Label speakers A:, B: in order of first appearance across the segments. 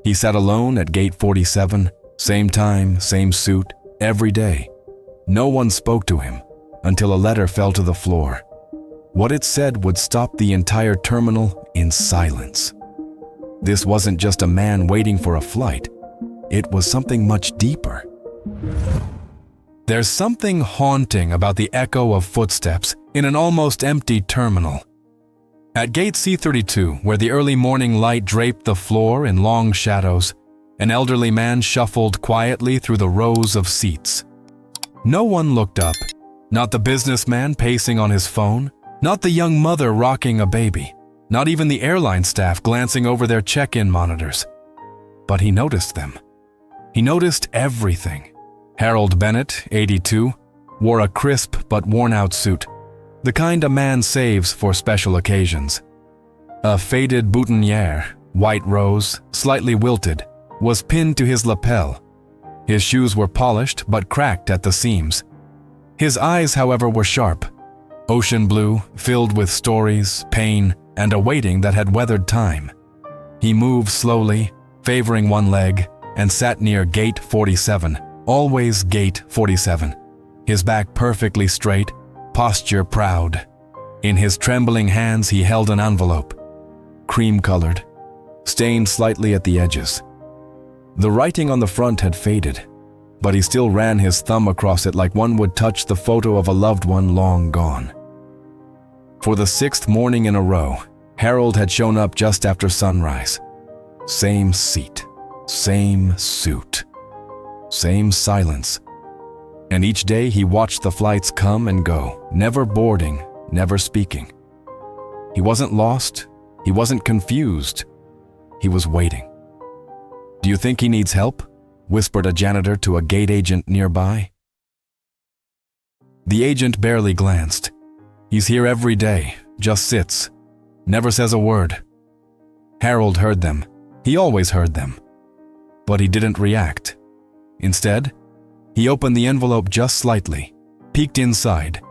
A: He sat alone at gate 47, same time, same suit, every day. No one spoke to him until a letter fell to the floor. What it said would stop the entire terminal in silence. This wasn't just a man waiting for a flight. It was something much deeper. There's something haunting about the echo of footsteps in an almost empty terminal. At gate C32, where the early morning light draped the floor in long shadows, an elderly man shuffled quietly through the rows of seats. No one looked up, not the businessman pacing on his phone, not the young mother rocking a baby, not even the airline staff glancing over their check-in monitors. But he noticed them. He noticed everything. Harold Bennett, 82, wore a crisp but worn-out suit, the kind a man saves for special occasions. A faded boutonniere, white rose, slightly wilted, was pinned to his lapel. His shoes were polished but cracked at the seams. His eyes, however, were sharp, ocean blue, filled with stories, pain, and a waiting that had weathered time. He moved slowly, favoring one leg, and sat near gate 47, always gate 47, his back perfectly straight, posture proud. In his trembling hands he held an envelope, cream-colored, stained slightly at the edges. The writing on the front had faded, but he still ran his thumb across it like one would touch the photo of a loved one long gone. For the 6th morning in a row, Harold had shown up just after sunrise. Same seat, same suit, same silence. And each day he watched the flights come and go, never boarding, never speaking. He wasn't lost, he wasn't confused, he was waiting. "Do you think he needs help?" whispered a janitor to a gate agent nearby. The agent barely glanced. "He's here every day, just sits, never says a word." Harold heard them. He always heard them. But he didn't react. Instead, he opened the envelope just slightly, peeked inside,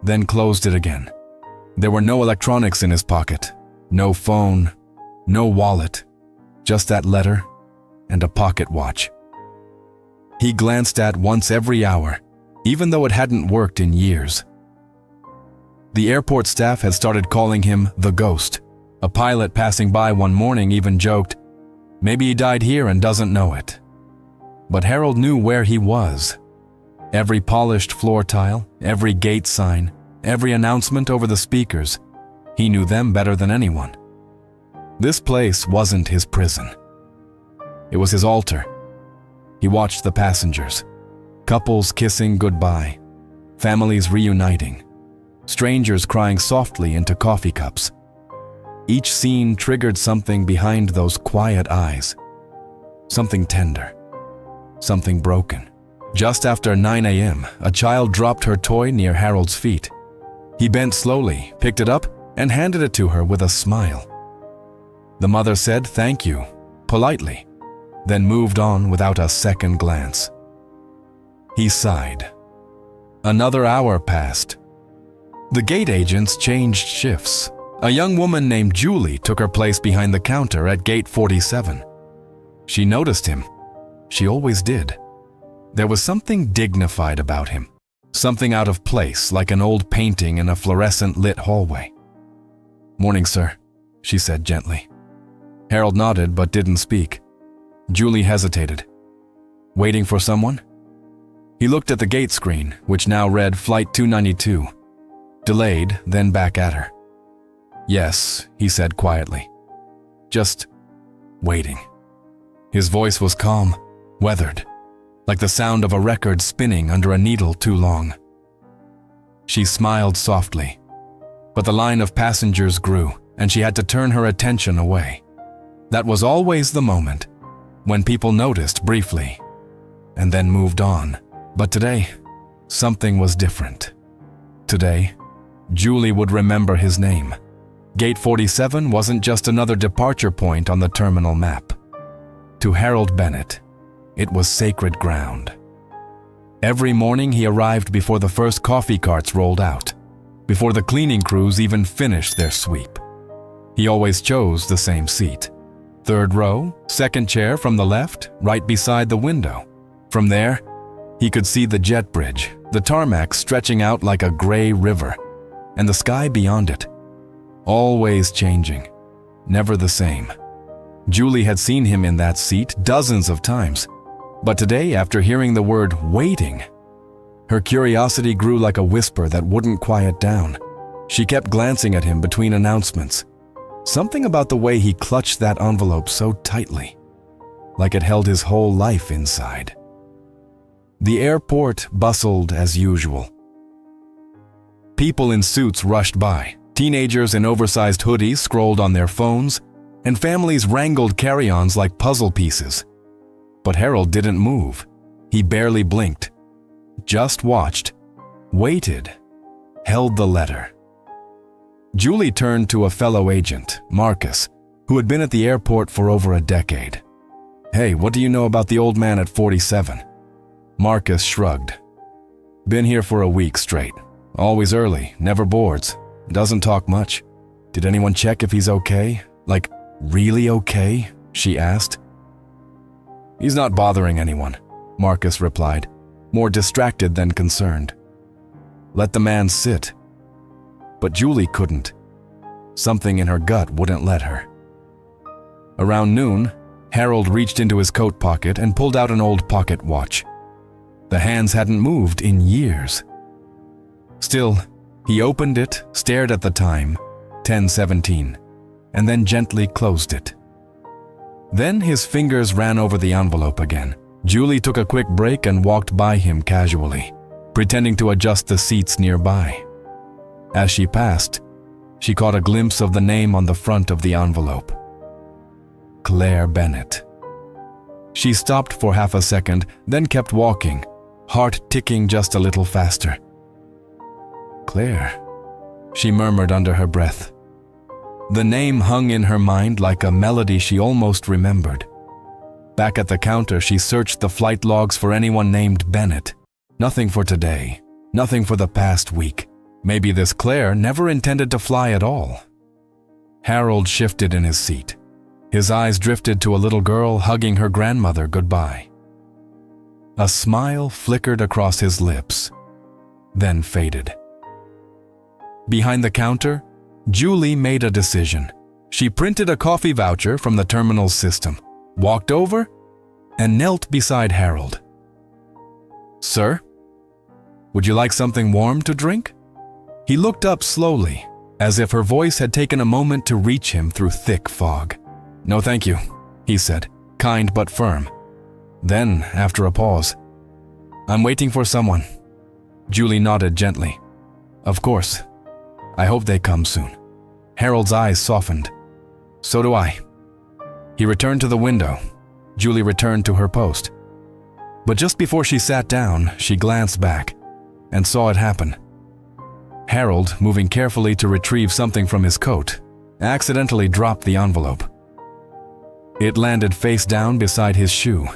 A: then closed it again. There were no electronics in his pocket, no phone, no wallet, just that letter and a pocket watch. He glanced at once every hour, even though it hadn't worked in years. The airport staff had started calling him the Ghost. A pilot passing by one morning even joked, "Maybe he died here and doesn't know it." But Harold knew where he was. Every polished floor tile, every gate sign, every announcement over the speakers, he knew them better than anyone. This place wasn't his prison. It was his altar. He watched the passengers, couples kissing goodbye, families reuniting, strangers crying softly into coffee cups. Each scene triggered something behind those quiet eyes, something tender, something broken. Just after 9 a.m., a child dropped her toy near Harold's feet. He bent slowly, picked it up, and handed it to her with a smile. The mother said thank you, politely, then moved on without a second glance. He sighed. Another hour passed. The gate agents changed shifts. A young woman named Julie took her place behind the counter at gate 47. She noticed him. She always did. There was something dignified about him, something out of place, like an old painting in a fluorescent-lit hallway. "Morning, sir," she said gently. Harold nodded but didn't speak. Julie hesitated. "Waiting for someone?" He looked at the gate screen, which now read Flight 292. Delayed, then back at her. "Yes," he said quietly. "Just waiting." His voice was calm, weathered, like the sound of a record spinning under a needle too long. She smiled softly, but the line of passengers grew, and she had to turn her attention away. That was always the moment, when people noticed briefly, and then moved on. But today, something was different. Today, Julie would remember his name. Gate 47 wasn't just another departure point on the terminal map. To Harold Bennett, it was sacred ground. Every morning he arrived before the first coffee carts rolled out, before the cleaning crews even finished their sweep. He always chose the same seat, Third row, second chair from the left, right beside the window. From there, he could see the jet bridge, the tarmac stretching out like a gray river, and the sky beyond it. Always changing, never the same. Julie had seen him in that seat dozens of times, but today, after hearing the word waiting, her curiosity grew like a whisper that wouldn't quiet down. She kept glancing at him between announcements. Something about the way he clutched that envelope so tightly, like it held his whole life inside. The airport bustled as usual. People in suits rushed by. Teenagers in oversized hoodies scrolled on their phones, and families wrangled carry-ons like puzzle pieces. But Harold didn't move. He barely blinked. Just watched, waited, held the letter. Julie turned to a fellow agent, Marcus, who had been at the airport for over a decade. "Hey, what do you know about the old man at 47? Marcus shrugged. "Been here for a week straight. Always early, never boards, doesn't talk much. Did anyone check if he's okay? Like, really okay?" she asked. "He's not bothering anyone," Marcus replied, more distracted than concerned. "Let the man sit." But Julie couldn't. Something in her gut wouldn't let her. Around noon, Harold reached into his coat pocket and pulled out an old pocket watch. The hands hadn't moved in years. Still, he opened it, stared at the time, 10:17, and then gently closed it. Then his fingers ran over the envelope again. Julie took a quick break and walked by him casually, pretending to adjust the seats nearby. As she passed, she caught a glimpse of the name on the front of the envelope. Claire Bennett. She stopped for half a second, then kept walking, heart ticking just a little faster. "Claire," she murmured under her breath. The name hung in her mind like a melody she almost remembered. Back at the counter, she searched the flight logs for anyone named Bennett. Nothing for today, nothing for the past week. Maybe this Claire never intended to fly at all. Harold shifted in his seat. His eyes drifted to a little girl hugging her grandmother goodbye. A smile flickered across his lips, then faded. Behind the counter, Julie made a decision. She printed a coffee voucher from the terminal's system, walked over, and knelt beside Harold. "Sir, would you like something warm to drink?" He looked up slowly, as if her voice had taken a moment to reach him through thick fog. "No, thank you," he said, kind but firm. Then, after a pause, "I'm waiting for someone." Julie nodded gently. "Of course. I hope they come soon." Harold's eyes softened. "So do I." He returned to the window. Julie returned to her post. But just before she sat down, she glanced back and saw it happen. Harold, moving carefully to retrieve something from his coat, accidentally dropped the envelope. It landed face down beside his shoe.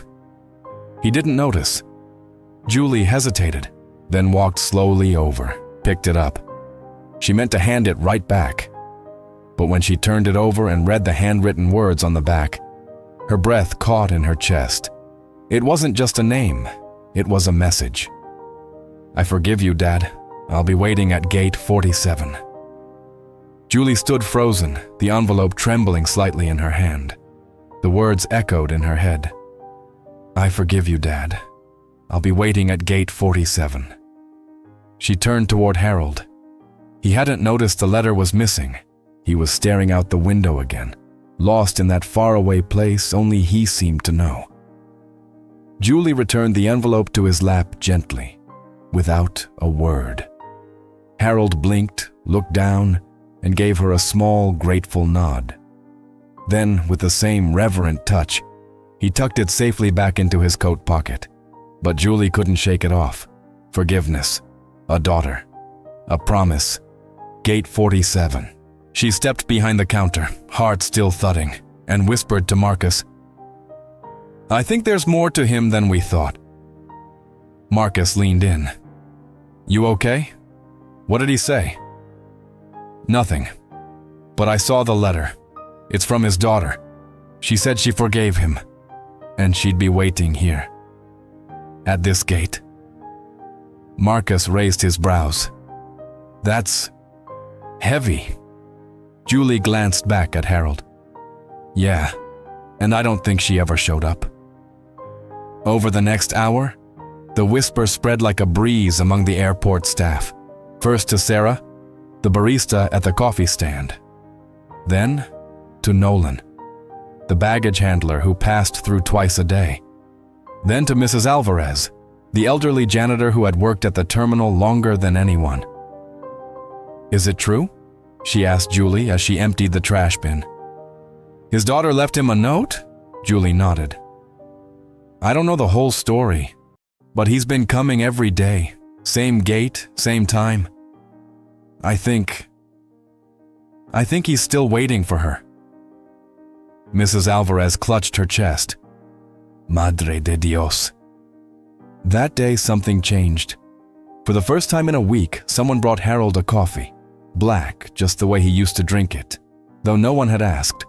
A: He didn't notice. Julie hesitated, then walked slowly over, picked it up. She meant to hand it right back. But when she turned it over and read the handwritten words on the back, her breath caught in her chest. It wasn't just a name, it was a message. "I forgive you, Dad. I'll be waiting at gate 47. Julie stood frozen, the envelope trembling slightly in her hand. The words echoed in her head. "I forgive you, Dad. I'll be waiting at gate 47. She turned toward Harold. He hadn't noticed the letter was missing. He was staring out the window again, lost in that faraway place only he seemed to know. Julie returned the envelope to his lap gently, without a word. Harold blinked, looked down, and gave her a small, grateful nod. Then, with the same reverent touch, he tucked it safely back into his coat pocket. But Julie couldn't shake it off. Forgiveness, a daughter, a promise. Gate 47. She stepped behind the counter, heart still thudding, and whispered to Marcus, "I think there's more to him than we thought." Marcus leaned in. "You okay? What did he say?" "Nothing. But I saw the letter. It's from his daughter. She said she forgave him, and she'd be waiting here, at this gate. Marcus raised his brows. That's heavy. Julie glanced back at Harold. Yeah, and I don't think she ever showed up. Over the next hour, the whisper spread like a breeze among the airport staff. First to Sarah, the barista at the coffee stand. Then to Nolan, the baggage handler who passed through twice a day. Then to Mrs. Alvarez, the elderly janitor who had worked at the terminal longer than anyone. Is it true? She asked Julie as she emptied the trash bin. His daughter left him a note? Julie nodded. I don't know the whole story, but he's been coming every day. Same gate, same time. I think he's still waiting for her. Mrs. Alvarez clutched her chest. Madre de Dios. That day something changed. For the first time in a week, someone brought Harold a coffee. Black, just the way he used to drink it, though no one had asked.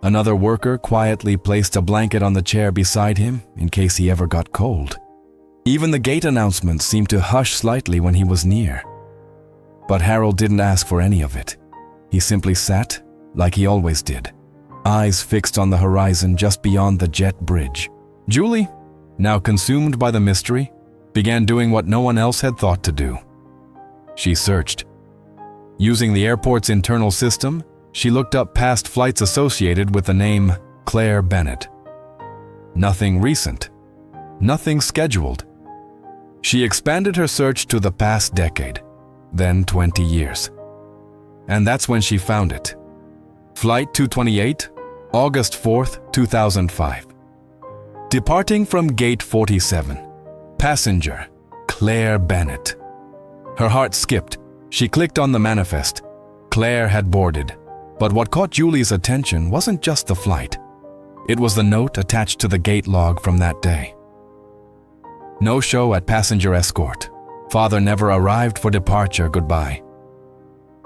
A: Another worker quietly placed a blanket on the chair beside him in case he ever got cold. Even the gate announcements seemed to hush slightly when he was near. But Harold didn't ask for any of it. He simply sat like he always did, eyes fixed on the horizon just beyond the jet bridge. Julie, now consumed by the mystery, began doing what no one else had thought to do. She searched. Using the airport's internal system, she looked up past flights associated with the name Claire Bennett. Nothing recent. Nothing scheduled. She expanded her search to the past decade, then 20 years. And that's when she found it. Flight 228, August 4th, 2005. Departing from Gate 47. Passenger, Claire Bennett. Her heart skipped. She clicked on the manifest. Claire had boarded. But what caught Julie's attention wasn't just the flight. It was the note attached to the gate log from that day. No show at passenger escort. Father never arrived for departure, goodbye.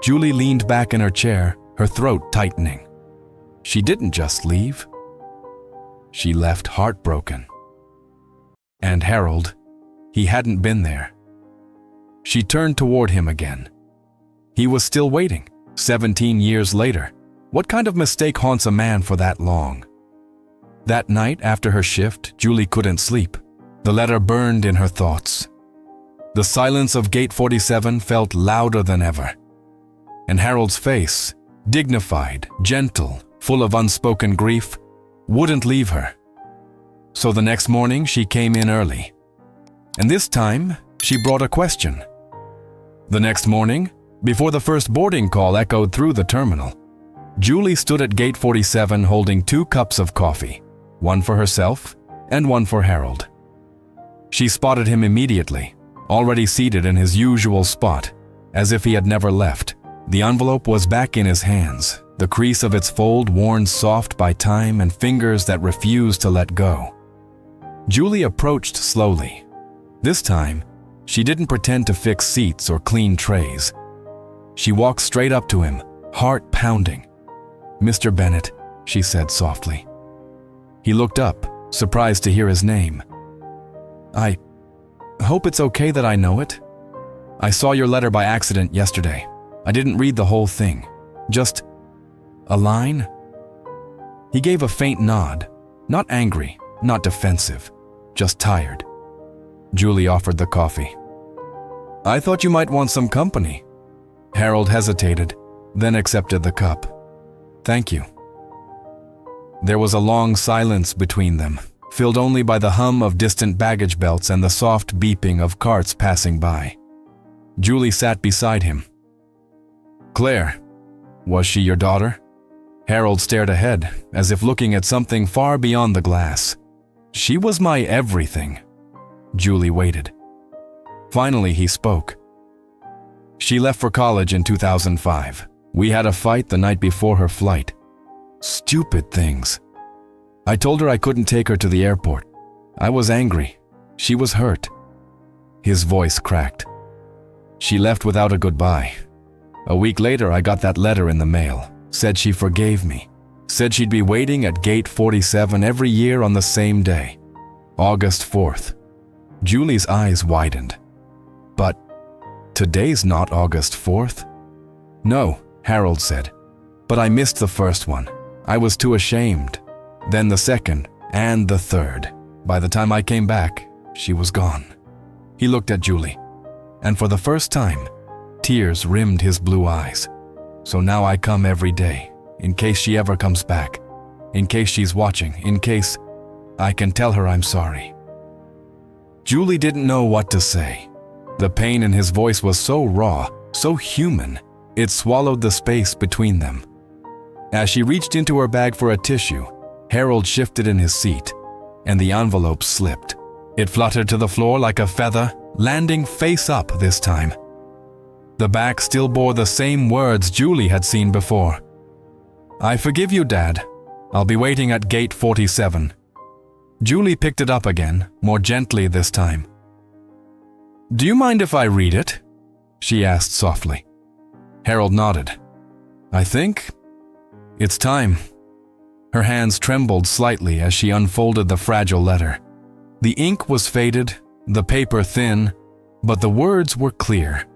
A: Julie leaned back in her chair, her throat tightening. She didn't just leave. She left heartbroken. And Harold, he hadn't been there. She turned toward him again. He was still waiting, 17 years later. What kind of mistake haunts a man for that long? That night after her shift, Julie couldn't sleep. The letter burned in her thoughts. The silence of Gate 47 felt louder than ever. And Harold's face, dignified, gentle, full of unspoken grief, wouldn't leave her. So the next morning she came in early. And this time, she brought a question. The next morning, before the first boarding call echoed through the terminal, Julie stood at Gate 47 holding 2 cups of coffee, one for herself and one for Harold. She spotted him immediately, already seated in his usual spot, as if he had never left. The envelope was back in his hands, the crease of its fold worn soft by time and fingers that refused to let go. Julie approached slowly. This time, she didn't pretend to fix seats or clean trays. She walked straight up to him, heart pounding. "Mr. Bennett," she said softly. He looked up, surprised to hear his name. "I hope it's okay that I know it. I saw your letter by accident yesterday. I didn't read the whole thing. Just a line?" He gave a faint nod, not angry, not defensive, just tired. Julie offered the coffee. "I thought you might want some company." Harold hesitated, then accepted the cup. "Thank you." There was a long silence between them, filled only by the hum of distant baggage belts and the soft beeping of carts passing by. Julie sat beside him. "Claire, was she your daughter?" Harold stared ahead, as if looking at something far beyond the glass. "She was my everything." Julie waited. Finally, he spoke. "She left for college in 2005. We had a fight the night before her flight. Stupid things. I told her I couldn't take her to the airport. I was angry. She was hurt." His voice cracked. "She left without a goodbye. A week later, I got that letter in the mail. Said she forgave me. said she'd be waiting at gate 47 every year on the same day, August 4th. Julie's eyes widened. But today's not August 4th? No, Harold said. But I missed the first one. I was too ashamed. Then the second and the third. By the time I came back, she was gone. He looked at Julie, and for the first time, tears rimmed his blue eyes. So now I come every day, in case she ever comes back, in case she's watching, in case I can tell her I'm sorry. Julie didn't know what to say. The pain in his voice was so raw, so human, it swallowed the space between them. As she reached into her bag for a tissue, Harold shifted in his seat, and the envelope slipped. It fluttered to the floor like a feather, landing face up this time. The back still bore the same words Julie had seen before. I forgive you, Dad. I'll be waiting at gate 47. Julie picked it up again, more gently this time. Do you mind if I read it? She asked softly. Harold nodded. I think it's time. Her hands trembled slightly as she unfolded the fragile letter. The ink was faded, the paper thin, but the words were clear.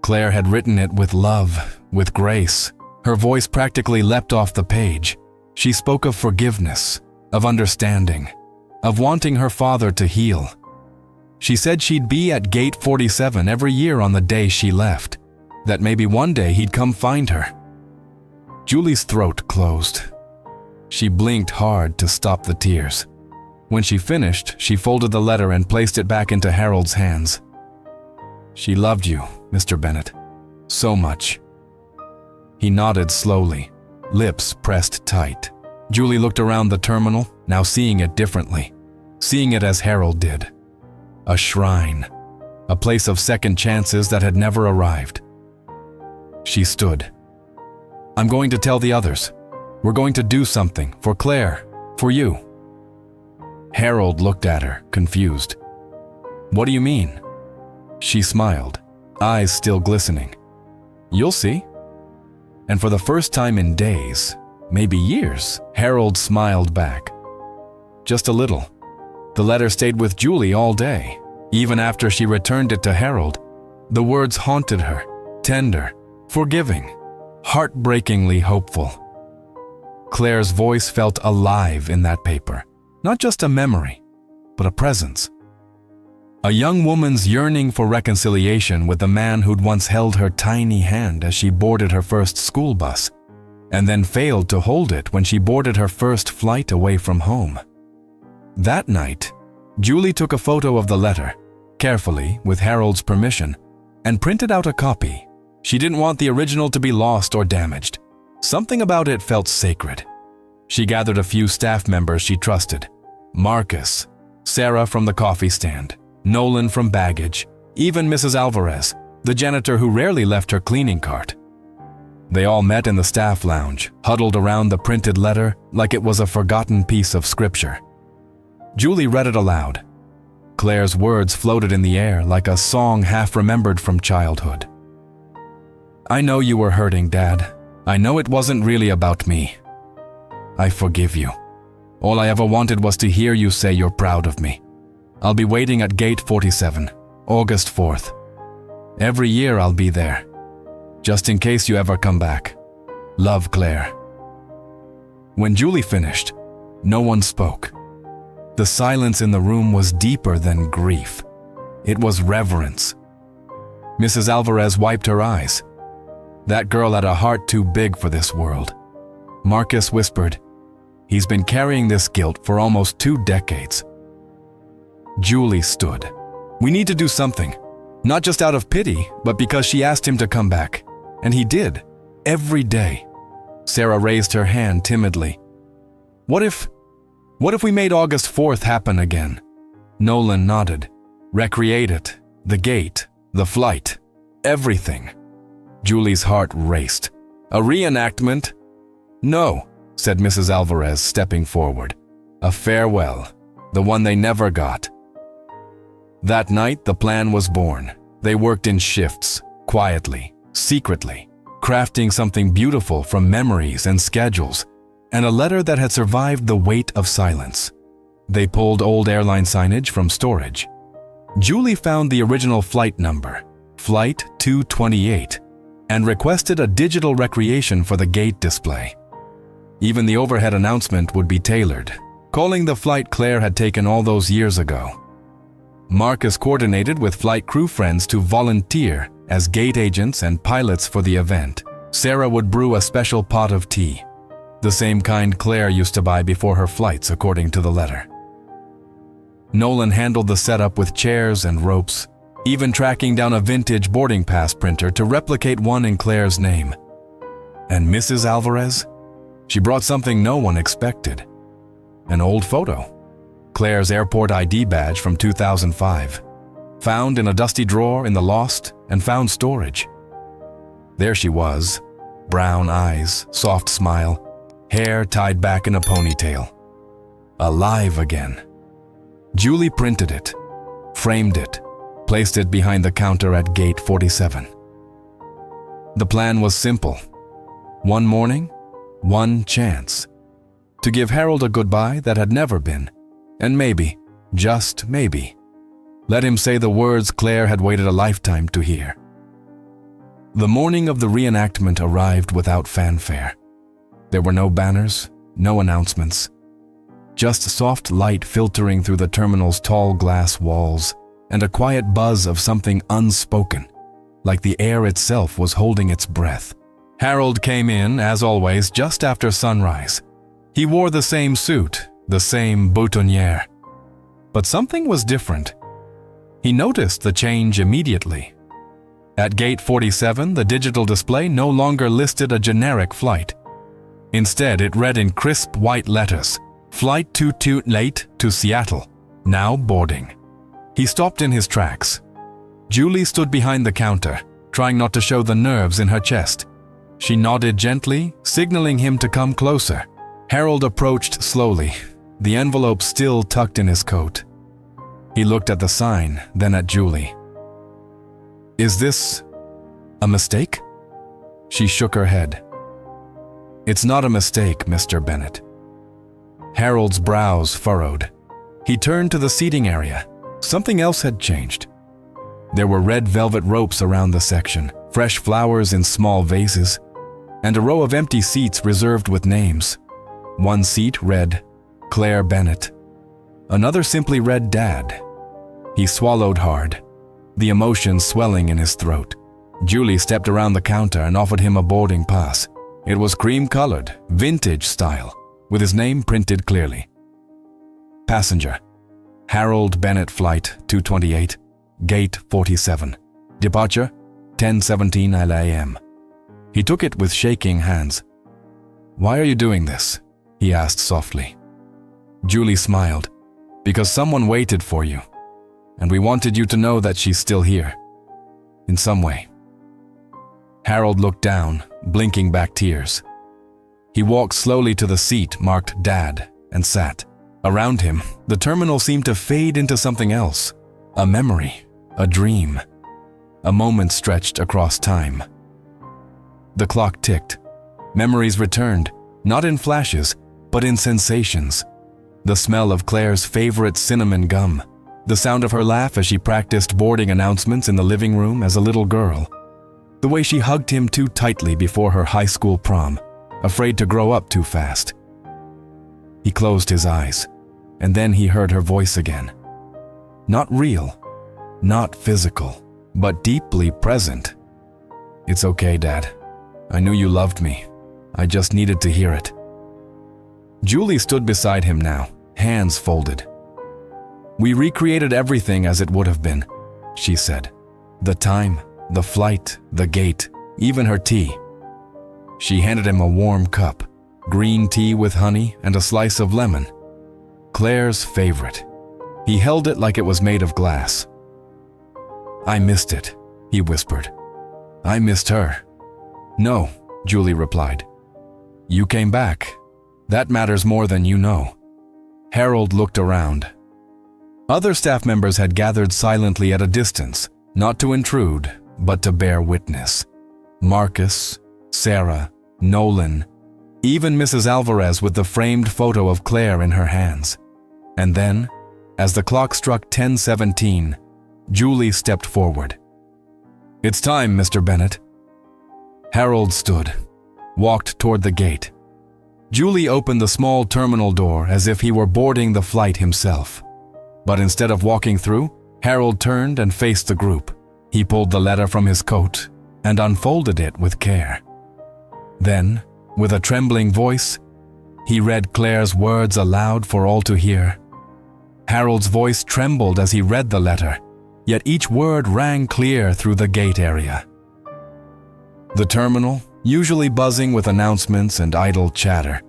A: Claire had written it with love, with grace. Her voice practically leapt off the page. She spoke of forgiveness, of understanding, of wanting her father to heal. She said she'd be at gate 47 every year on the day she left, that maybe one day he'd come find her. Julie's throat closed. She blinked hard to stop the tears. When she finished, she folded the letter and placed it back into Harold's hands. She loved you, Mr. Bennett, so much. He nodded slowly, lips pressed tight. Julie looked around the terminal, now seeing it differently, seeing it as Harold did. A shrine, a place of second chances that had never arrived. She stood. I'm going to tell the others. We're going to do something for Claire, for you. Harold looked at her, confused. What do you mean? She smiled, eyes still glistening. You'll see. And for the first time in days, maybe years, Harold smiled back. Just a little. The letter stayed with Julie all day. Even after she returned it to Harold, the words haunted her, tender, forgiving, heartbreakingly hopeful. Claire's voice felt alive in that paper. Not just a memory, but a presence. A young woman's yearning for reconciliation with the man who'd once held her tiny hand as she boarded her first school bus, and then failed to hold it when she boarded her first flight away from home. That night, Julie took a photo of the letter, carefully, with Harold's permission, and printed out a copy. She didn't want the original to be lost or damaged. Something about it felt sacred. She gathered a few staff members she trusted. Marcus, Sarah from the coffee stand, Nolan from baggage, even Mrs. Alvarez, the janitor who rarely left her cleaning cart. They all met in the staff lounge, huddled around the printed letter like it was a forgotten piece of scripture. Julie read it aloud. Claire's words floated in the air like a song half remembered from childhood. I know you were hurting, Dad. I know it wasn't really about me. I forgive you. All I ever wanted was to hear you say you're proud of me. I'll be waiting at gate 47, August 4th. Every year I'll be there, just in case you ever come back. Love, Claire. When Julie finished, no one spoke. The silence in the room was deeper than grief. It was reverence. Mrs. Alvarez wiped her eyes. That girl had a heart too big for this world. Marcus whispered, he's been carrying this guilt for almost 2 decades. Julie stood. We need to do something. Not just out of pity, but because she asked him to come back. And he did. Every day. Sarah raised her hand timidly. What if we made August 4th happen again? Nolan nodded. Recreate it. The gate. The flight. Everything. Julie's heart raced. A reenactment? No, said Mrs. Alvarez, stepping forward. A farewell. The one they never got. That night, the plan was born. They worked in shifts, quietly, secretly, crafting something beautiful from memories and schedules. and a letter that had survived the weight of silence. They pulled old airline signage from storage. Julie found the original flight number, Flight 228, and requested a digital recreation for the gate display. Even the overhead announcement would be tailored, calling the flight Claire had taken all those years ago. Marcus coordinated with flight crew friends to volunteer as gate agents and pilots for the event. Sarah would brew a special pot of tea, the same kind Claire used to buy before her flights, according to the letter. Nolan handled the setup with chairs and ropes, even tracking down a vintage boarding pass printer to replicate one in Claire's name. And Mrs. Alvarez? She brought something no one expected. An old photo. Claire's airport ID badge from 2005, found in a dusty drawer in the lost and found storage. There she was, brown eyes, soft smile, hair tied back in a ponytail. Alive again. Julie printed it, framed it, placed it behind the counter at gate 47. The plan was simple. One morning, one chance. To give Harold a goodbye that had never been. And maybe, just maybe, let him say the words Claire had waited a lifetime to hear. The morning of the reenactment arrived without fanfare. There were no banners, no announcements. Just soft light filtering through the terminal's tall glass walls and a quiet buzz of something unspoken, like the air itself was holding its breath. Harold came in, as always, just after sunrise. He wore the same suit, the same boutonniere. But something was different. He noticed the change immediately. At gate 47, the digital display no longer listed a generic flight. Instead, it read in crisp white letters, Flight 228 to Seattle, now boarding. He stopped in his tracks. Julie stood behind the counter, trying not to show the nerves in her chest. She nodded gently, signaling him to come closer. Harold approached slowly, the envelope still tucked in his coat. He looked at the sign, then at Julie. "Is this a mistake?" She shook her head. "It's not a mistake, Mr. Bennett." Harold's brows furrowed. He turned to the seating area. Something else had changed. There were red velvet ropes around the section, fresh flowers in small vases, and a row of empty seats reserved with names. One seat read, Claire Bennett. Another simply read Dad. He swallowed hard, the emotion swelling in his throat. Julie stepped around the counter and offered him a boarding pass. It was cream-colored, vintage style, with his name printed clearly. Passenger, Harold Bennett Flight 228, Gate 47. Departure, 10:17 a.m. He took it with shaking hands. "Why are you doing this?" he asked softly. Julie smiled. "Because someone waited for you, and we wanted you to know that she's still here. In some way." Harold looked down, blinking back tears. He walked slowly to the seat marked Dad and sat. Around him, the terminal seemed to fade into something else. A memory, a dream. A moment stretched across time. The clock ticked. Memories returned, not in flashes, but in sensations. The smell of Claire's favorite cinnamon gum. The sound of her laugh as she practiced boarding announcements in the living room as a little girl. The way she hugged him too tightly before her high school prom, afraid to grow up too fast. He closed his eyes, and then he heard her voice again. Not real, not physical, but deeply present. "It's okay, Dad. I knew you loved me. I just needed to hear it." Julie stood beside him now, hands folded. "We recreated everything as it would have been," she said. "The time, the flight, the gate, even her tea." She handed him a warm cup, green tea with honey and a slice of lemon. Claire's favorite. He held it like it was made of glass. "I missed it," he whispered. "I missed her." "No," Julie replied. "You came back. That matters more than you know." Harold looked around. Other staff members had gathered silently at a distance, not to intrude, but to bear witness. Marcus, Sarah, Nolan, even Mrs. Alvarez with the framed photo of Claire in her hands. And then, as the clock struck 10:17, Julie stepped forward. "It's time, Mr. Bennett." Harold stood, walked toward the gate. Julie opened the small terminal door as if he were boarding the flight himself. But instead of walking through, Harold turned and faced the group. He pulled the letter from his coat and unfolded it with care. Then, with a trembling voice, he read Claire's words aloud for all to hear. Harold's voice trembled as he read the letter, yet each word rang clear through the gate area. The terminal, usually buzzing with announcements and idle chatter,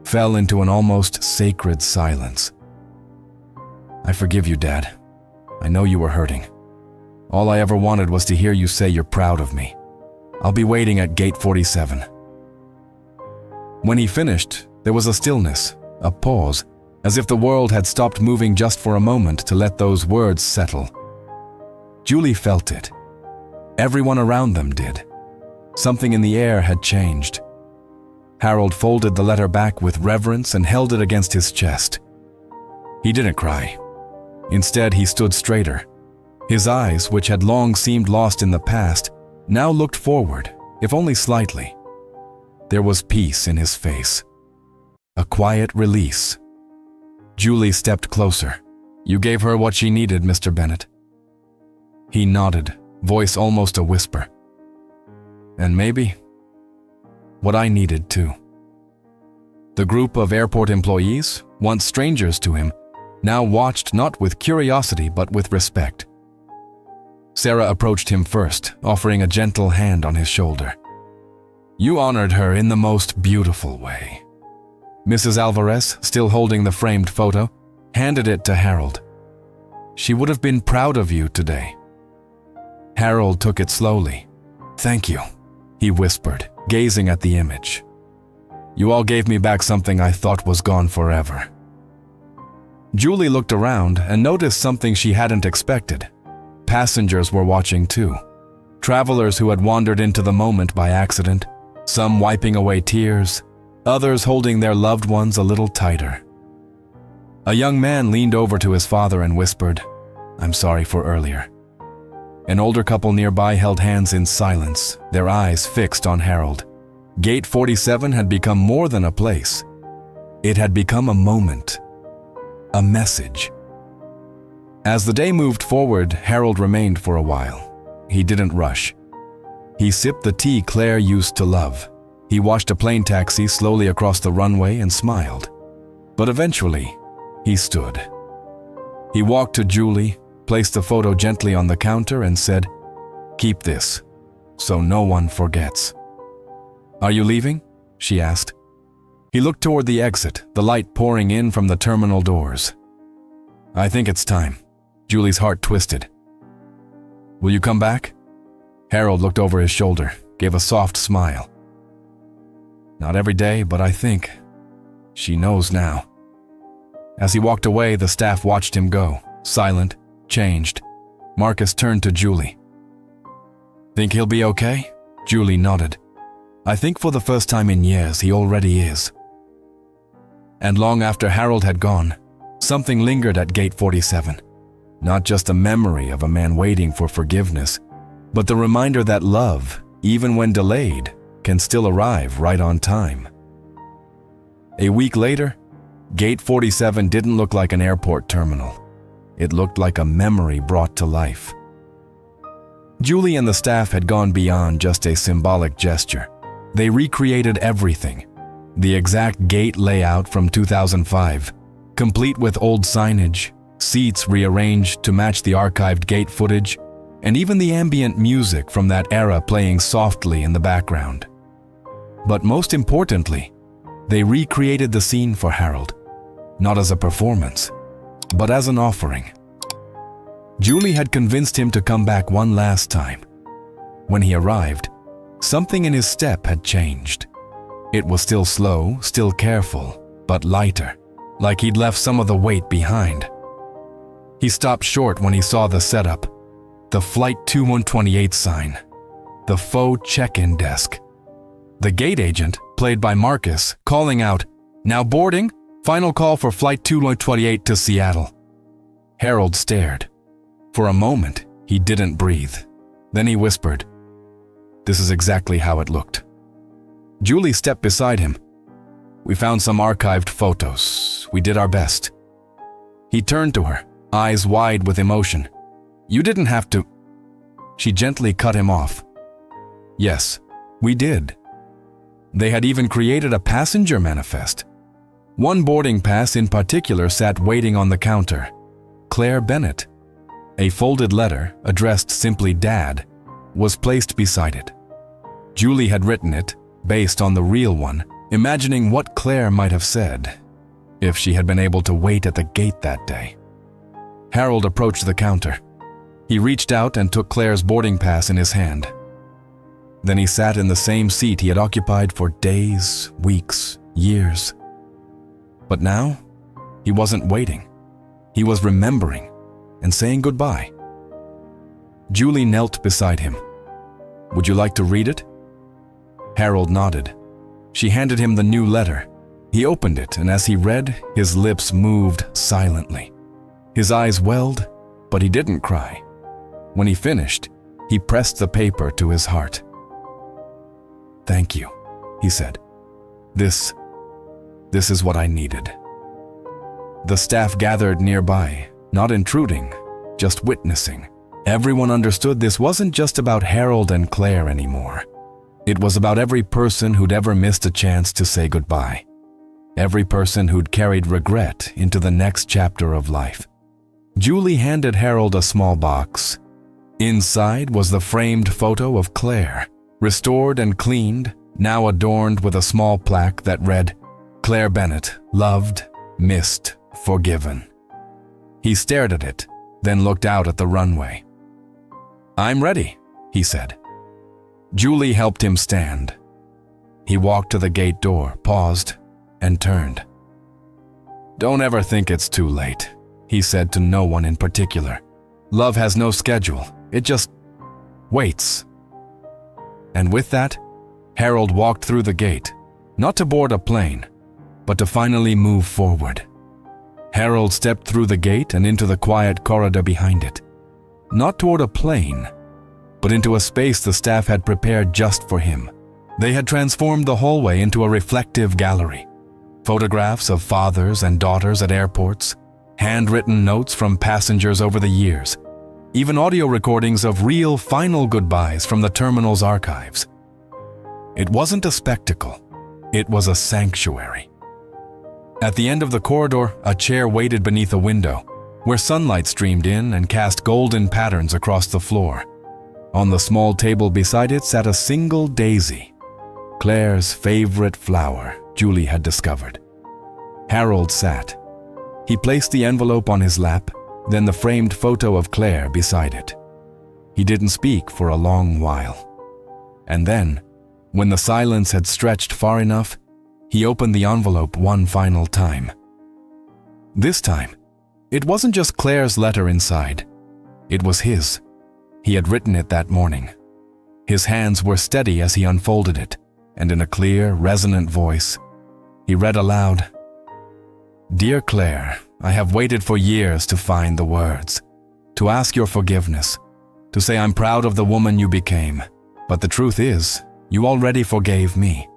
A: fell into an almost sacred silence. "I forgive you, Dad. I know you were hurting. All I ever wanted was to hear you say you're proud of me. I'll be waiting at gate 47. When he finished, there was a stillness, a pause, as if the world had stopped moving just for a moment to let those words settle. Julie felt it. Everyone around them did. Something in the air had changed. Harold folded the letter back with reverence and held it against his chest. He didn't cry. Instead, he stood straighter. His eyes, which had long seemed lost in the past, now looked forward, if only slightly. There was peace in his face. A quiet release. Julie stepped closer. "You gave her what she needed, Mr. Bennett." He nodded, voice almost a whisper. "And maybe what I needed too." The group of airport employees, once strangers to him, now watched not with curiosity but with respect. Sarah approached him first, offering a gentle hand on his shoulder. "You honored her in the most beautiful way." Mrs. Alvarez, still holding the framed photo, handed it to Harold. "She would have been proud of you today." Harold took it slowly. "Thank you," he whispered, gazing at the image. "You all gave me back something I thought was gone forever." Julie looked around and noticed something she hadn't expected. Passengers were watching too. Travelers who had wandered into the moment by accident, some wiping away tears, others holding their loved ones a little tighter. A young man leaned over to his father and whispered, "I'm sorry for earlier." An older couple nearby held hands in silence, their eyes fixed on Harold. Gate 47 had become more than a place. It had become a moment, a message. As the day moved forward, Harold remained for a while. He didn't rush. He sipped the tea Claire used to love. He watched a plane taxi slowly across the runway and smiled. But eventually, he stood. He walked to Julie, placed the photo gently on the counter and said, "Keep this, so no one forgets." "Are you leaving?" she asked. He looked toward the exit, the light pouring in from the terminal doors. "I think it's time." Julie's heart twisted. "Will you come back?" Harold looked over his shoulder, gave a soft smile. "Not every day, but I think she knows now." As he walked away, the staff watched him go, silent, changed. Marcus turned to Julie. "Think he'll be okay?" Julie nodded. "I think for the first time in years he already is." And long after Harold had gone, something lingered at gate 47. Not just a memory of a man waiting for forgiveness, but the reminder that love, even when delayed, can still arrive right on time. A week later, gate 47 didn't look like an airport terminal. It looked like a memory brought to life. Julie and the staff had gone beyond just a symbolic gesture. They recreated everything. The exact gate layout from 2005, complete with old signage, seats rearranged to match the archived gate footage, and even the ambient music from that era playing softly in the background. But most importantly, they recreated the scene for Harold, not as a performance, but as an offering. Julie had convinced him to come back one last time. When he arrived, something in his step had changed. It was still slow, still careful, but lighter, like he'd left some of the weight behind. He stopped short when he saw the setup, the Flight 2128 sign, the faux check-in desk. The gate agent, played by Marcus, calling out, "Now boarding! Final call for Flight 228 to Seattle." Harold stared. For a moment, he didn't breathe. Then he whispered, "This is exactly how it looked." Julie stepped beside him. "We found some archived photos. We did our best." He turned to her, eyes wide with emotion. "You didn't have to." She gently cut him off. "Yes, we did." They had even created a passenger manifest. One boarding pass in particular sat waiting on the counter. Claire Bennett. A folded letter, addressed simply Dad, was placed beside it. Julie had written it, based on the real one, imagining what Claire might have said if she had been able to wait at the gate that day. Harold approached the counter. He reached out and took Claire's boarding pass in his hand. Then he sat in the same seat he had occupied for days, weeks, years. But now, he wasn't waiting. He was remembering and saying goodbye. Julie knelt beside him. "Would you like to read it?" Harold nodded. She handed him the new letter. He opened it, and as he read, his lips moved silently. His eyes welled, but he didn't cry. When he finished, he pressed the paper to his heart. "Thank you," he said. This is what I needed." The staff gathered nearby, not intruding, just witnessing. Everyone understood this wasn't just about Harold and Claire anymore. It was about every person who'd ever missed a chance to say goodbye. Every person who'd carried regret into the next chapter of life. Julie handed Harold a small box. Inside was the framed photo of Claire, restored and cleaned, now adorned with a small plaque that read, "Claire Bennett, loved, missed, forgiven." He stared at it, then looked out at the runway. "I'm ready," he said. Julie helped him stand. He walked to the gate door, paused, and turned. "Don't ever think it's too late," he said to no one in particular. "Love has no schedule. It just waits." And with that, Harold walked through the gate, not to board a plane, but to finally move forward. Harold stepped through the gate and into the quiet corridor behind it. Not toward a plane, but into a space the staff had prepared just for him. They had transformed the hallway into a reflective gallery. Photographs of fathers and daughters at airports, handwritten notes from passengers over the years, even audio recordings of real final goodbyes from the terminal's archives. It wasn't a spectacle, it was a sanctuary. At the end of the corridor, a chair waited beneath a window, where sunlight streamed in and cast golden patterns across the floor. On the small table beside it sat a single daisy, Claire's favorite flower Julie had discovered. Harold sat. He placed the envelope on his lap, then the framed photo of Claire beside it. He didn't speak for a long while. And then, when the silence had stretched far enough, he opened the envelope one final time. This time, it wasn't just Claire's letter inside. It was his. He had written it that morning. His hands were steady as he unfolded it, and in a clear, resonant voice, he read aloud, "Dear Claire, I have waited for years to find the words, to ask your forgiveness, to say I'm proud of the woman you became. But the truth is, you already forgave me.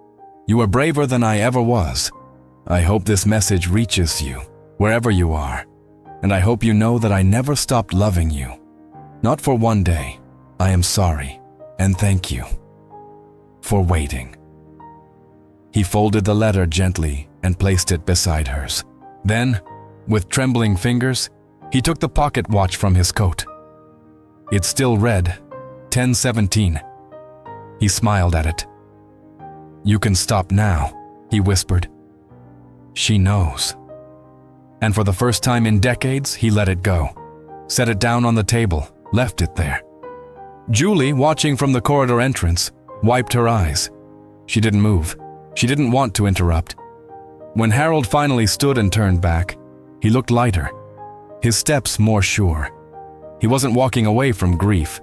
A: You are braver than I ever was. I hope this message reaches you, wherever you are, and I hope you know that I never stopped loving you. Not for one day. I am sorry, and thank you for waiting." He folded the letter gently and placed it beside hers. Then, with trembling fingers, he took the pocket watch from his coat. It still read 10:17. He smiled at it. "You can stop now," he whispered. "She knows." And for the first time in decades, he let it go, set it down on the table, left it there. Julie, watching from the corridor entrance, wiped her eyes. She didn't move. She didn't want to interrupt. When Harold finally stood and turned back, he looked lighter, his steps more sure. He wasn't walking away from grief.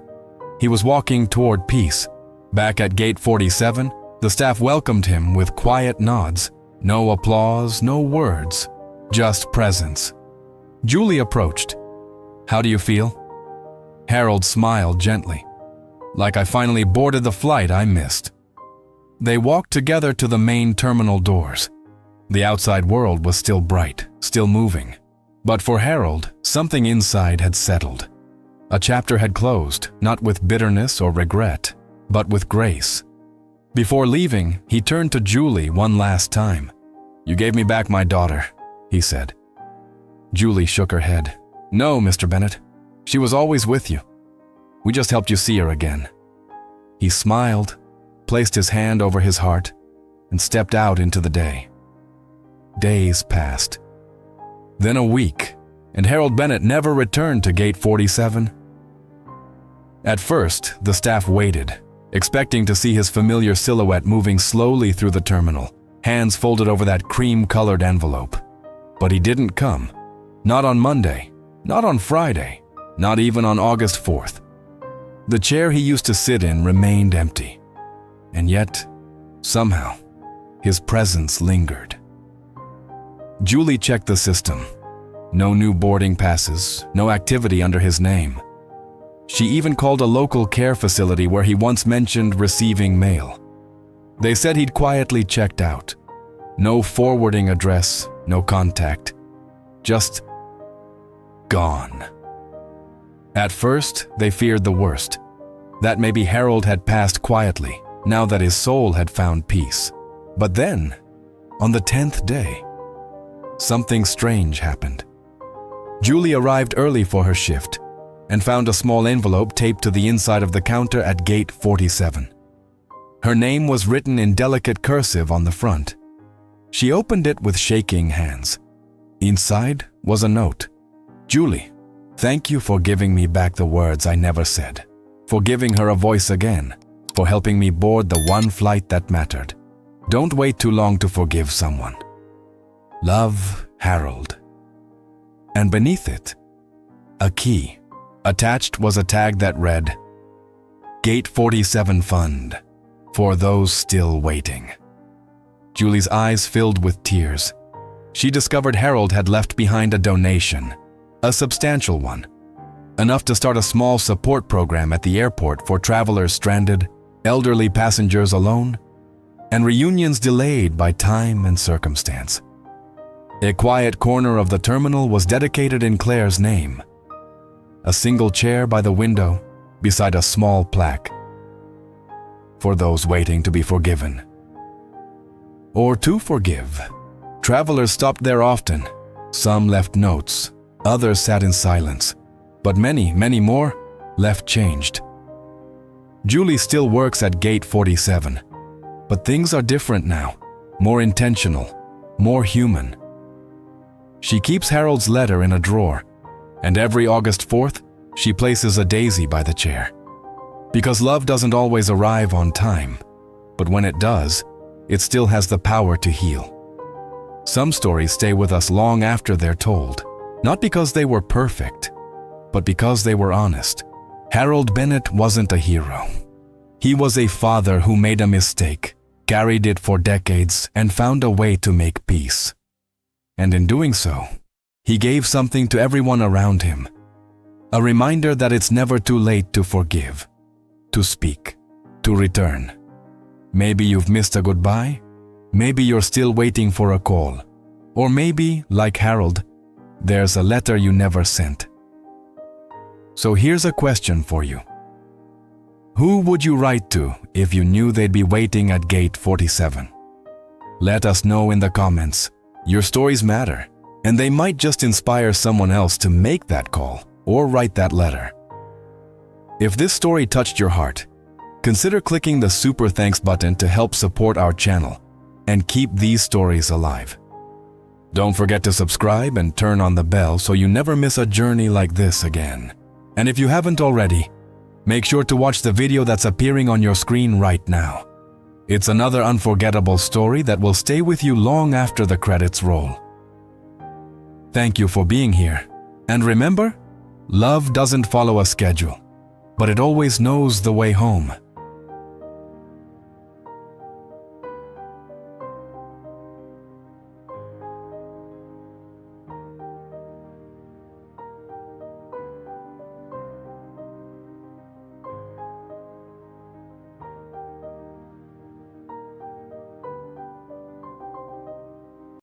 A: He was walking toward peace. Back at Gate 47, The staff welcomed him with quiet nods. No applause, no words, just presence. Julie approached. "How do you feel?" Harold smiled gently. "Like I finally boarded the flight I missed." They walked together to the main terminal doors. The outside world was still bright, still moving. But for Harold, something inside had settled. A chapter had closed, not with bitterness or regret, but with grace. Before leaving, he turned to Julie one last time. "You gave me back my daughter," he said. Julie shook her head. "No, Mr. Bennett. She was always with you. We just helped you see her again." He smiled, placed his hand over his heart, and stepped out into the day. Days passed. Then a week, and Harold Bennett never returned to Gate 47. At first, the staff waited, expecting to see his familiar silhouette moving slowly through the terminal, hands folded over that cream-colored envelope. But he didn't come. Not on Monday, not on Friday, not even on August 4th. The chair he used to sit in remained empty. And yet, somehow, his presence lingered. Julie checked the system. No new boarding passes, no activity under his name. She even called a local care facility where he once mentioned receiving mail. They said he'd quietly checked out. No forwarding address, no contact. Just gone. At first, they feared the worst. That maybe Harold had passed quietly, now that his soul had found peace. But then, on the 10th day, something strange happened. Julie arrived early for her shift and found a small envelope taped to the inside of the counter at Gate 47. Her name was written in delicate cursive on the front. She opened it with shaking hands. Inside was a note. "Julie, thank you for giving me back the words I never said, for giving her a voice again, for helping me board the one flight that mattered. Don't wait too long to forgive someone. Love, Harold." And beneath it, a key. Attached was a tag that read, "Gate 47 Fund, for those still waiting." Julie's eyes filled with tears. She discovered Harold had left behind a donation, a substantial one, enough to start a small support program at the airport for travelers stranded, elderly passengers alone, and reunions delayed by time and circumstance. A quiet corner of the terminal was dedicated in Claire's name. A single chair by the window, beside a small plaque. "For those waiting to be forgiven." Or to forgive. Travelers stopped there often. Some left notes, others sat in silence, but many, many more left changed. Julie still works at Gate 47, but things are different now, more intentional, more human. She keeps Harold's letter in a drawer, and every August 4th, she places a daisy by the chair. Because love doesn't always arrive on time, but when it does, it still has the power to heal. Some stories stay with us long after they're told, not because they were perfect, but because they were honest. Harold Bennett wasn't a hero. He was a father who made a mistake, carried it for decades, and found a way to make peace. And in doing so, he gave something to everyone around him. A reminder that it's never too late to forgive, to speak, to return. Maybe you've missed a goodbye. Maybe you're still waiting for a call. Or maybe, like Harold, there's a letter you never sent. So here's a question for you. Who would you write to if you knew they'd be waiting at Gate 47? Let us know in the comments. Your stories matter, and they might just inspire someone else to make that call or write that letter. If this story touched your heart, consider clicking the Super Thanks button to help support our channel and keep these stories alive. Don't forget to subscribe and turn on the bell so you never miss a journey like this again. And if you haven't already, make sure to watch the video that's appearing on your screen right now. It's another unforgettable story that will stay with you long after the credits roll. Thank you for being here. And remember, love doesn't follow a schedule, but it always knows the way home.